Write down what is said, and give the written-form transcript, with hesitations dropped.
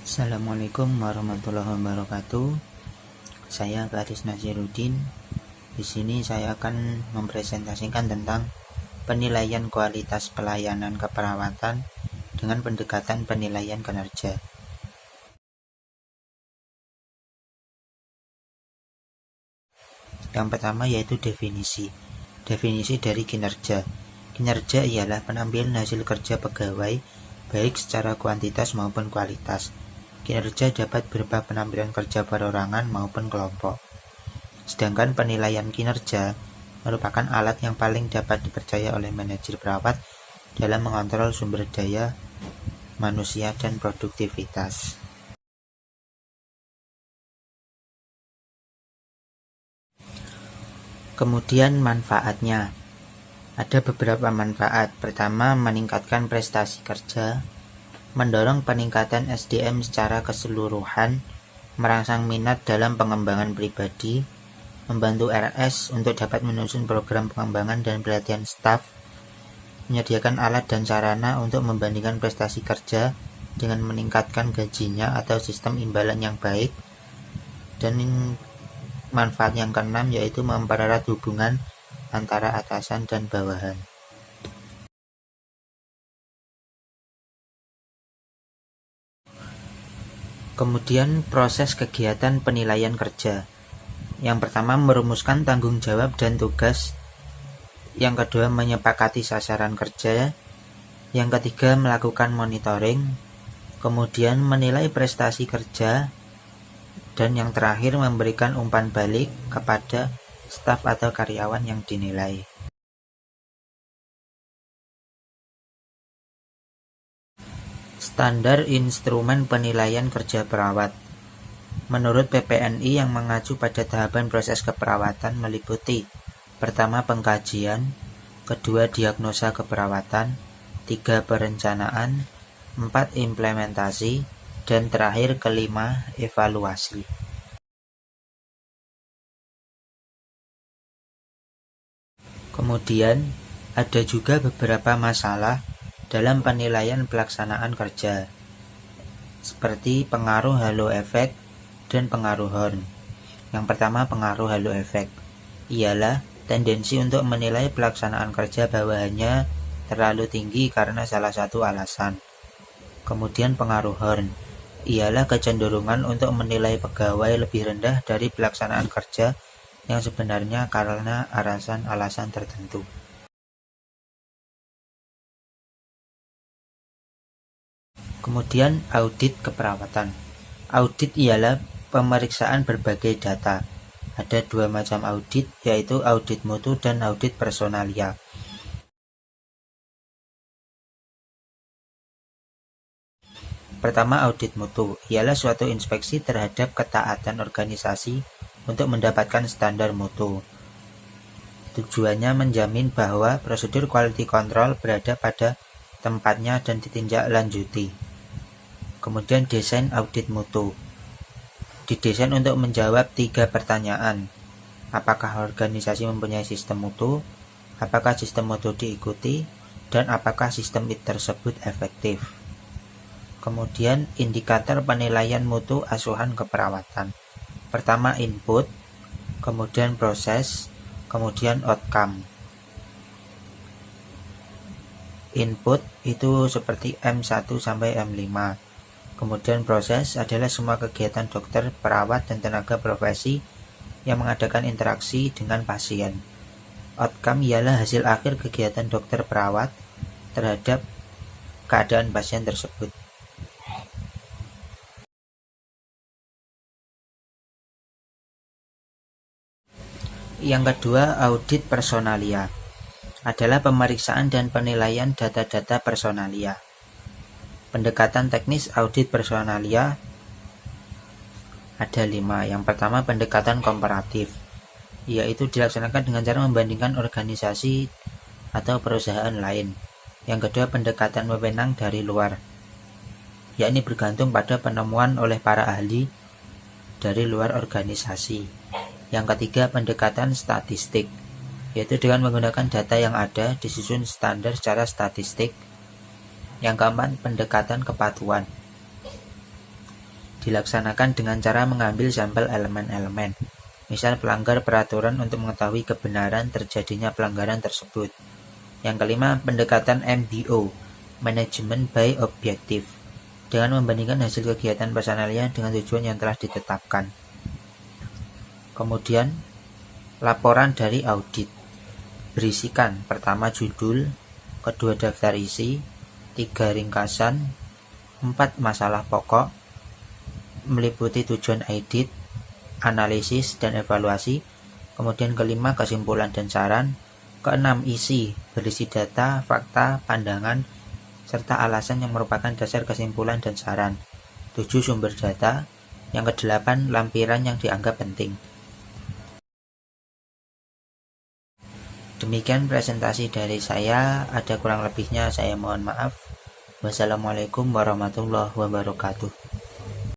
Assalamualaikum warahmatullahi wabarakatuh. Saya Garis Naziruddin. Di sini saya akan mempresentasikan tentang penilaian kualitas pelayanan keperawatan dengan pendekatan penilaian kinerja. Yang pertama yaitu definisi. Definisi dari kinerja. Kinerja ialah penampilan hasil kerja pegawai baik secara kuantitas maupun kualitas. Kinerja dapat berupa penampilan kerja perorangan maupun kelompok. Sedangkan penilaian kinerja merupakan alat yang paling dapat dipercaya oleh manajer perawat dalam mengontrol sumber daya manusia dan produktivitas. Kemudian manfaatnya. Ada beberapa manfaat. Pertama, meningkatkan prestasi kerja, mendorong peningkatan SDM secara keseluruhan, merangsang minat dalam pengembangan pribadi, membantu RS untuk dapat menyusun program pengembangan dan pelatihan staf, menyediakan alat dan sarana untuk membandingkan prestasi kerja dengan meningkatkan gajinya atau sistem imbalan yang baik, dan manfaat yang keenam yaitu mempererat hubungan antara atasan dan bawahan. Kemudian proses kegiatan penilaian kerja. Yang pertama, merumuskan tanggung jawab dan tugas. Yang kedua, menyepakati sasaran kerja. Yang ketiga, melakukan monitoring. Kemudian menilai prestasi kerja. Dan yang terakhir, memberikan umpan balik kepada staf atau karyawan yang dinilai. Standar instrumen penilaian kerja perawat. Menurut PPNI yang mengacu pada tahapan proses keperawatan meliputi: pertama, pengkajian, kedua, diagnosa keperawatan, 3, perencanaan, 4, implementasi, dan terakhir kelima, evaluasi. Kemudian, ada juga beberapa masalah dalam penilaian pelaksanaan kerja, seperti pengaruh halo efek dan pengaruh Horn. Yang pertama, pengaruh halo efek ialah tendensi untuk menilai pelaksanaan kerja bawahannya terlalu tinggi karena salah satu alasan. Kemudian pengaruh Horn ialah kecenderungan untuk menilai pegawai lebih rendah dari pelaksanaan kerja yang sebenarnya karena alasan tertentu. Kemudian audit keperawatan. Audit ialah pemeriksaan berbagai data. Ada dua macam audit, yaitu audit mutu dan audit personalia. Pertama, audit mutu ialah suatu inspeksi terhadap ketaatan organisasi untuk mendapatkan standar mutu. Tujuannya menjamin bahwa prosedur quality control berada pada tempatnya dan ditindaklanjuti. Kemudian desain audit mutu didesain untuk menjawab 3 pertanyaan. Apakah organisasi mempunyai sistem mutu? Apakah sistem mutu diikuti? Dan apakah sistem tersebut efektif? Kemudian indikator penilaian mutu asuhan keperawatan. Pertama, input, kemudian proses, kemudian outcome. Input itu seperti M1 sampai M5. Kemudian proses adalah semua kegiatan dokter, perawat, dan tenaga profesi yang mengadakan interaksi dengan pasien. Outcome ialah hasil akhir kegiatan dokter perawat terhadap keadaan pasien tersebut. Yang kedua, audit personalia adalah pemeriksaan dan penilaian data-data personalia. Pendekatan teknis audit personalia ada 5. Yang pertama, pendekatan komparatif, yaitu dilaksanakan dengan cara membandingkan organisasi atau perusahaan lain. Yang kedua, pendekatan wewenang dari luar, yakni bergantung pada penemuan oleh para ahli dari luar organisasi. Yang ketiga, pendekatan statistik, yaitu dengan menggunakan data yang ada disusun standar secara statistik. Yang keempat, pendekatan kepatuhan, dilaksanakan dengan cara mengambil sampel elemen-elemen. Misal pelanggar peraturan untuk mengetahui kebenaran terjadinya pelanggaran tersebut. Yang kelima, pendekatan MBO, Management by Objective, dengan membandingkan hasil kegiatan personalnya dengan tujuan yang telah ditetapkan. Kemudian, laporan dari audit. Berisikan pertama judul, kedua daftar isi, 3 ringkasan, 4 masalah pokok, meliputi tujuan audit, analisis dan evaluasi, kemudian kelima kesimpulan dan saran, keenam isi, berisi data, fakta, pandangan, serta alasan yang merupakan dasar kesimpulan dan saran, 7 sumber data, yang kedelapan lampiran yang dianggap penting. Demikian presentasi dari saya, ada kurang lebihnya saya mohon maaf. Wassalamualaikum warahmatullahi wabarakatuh.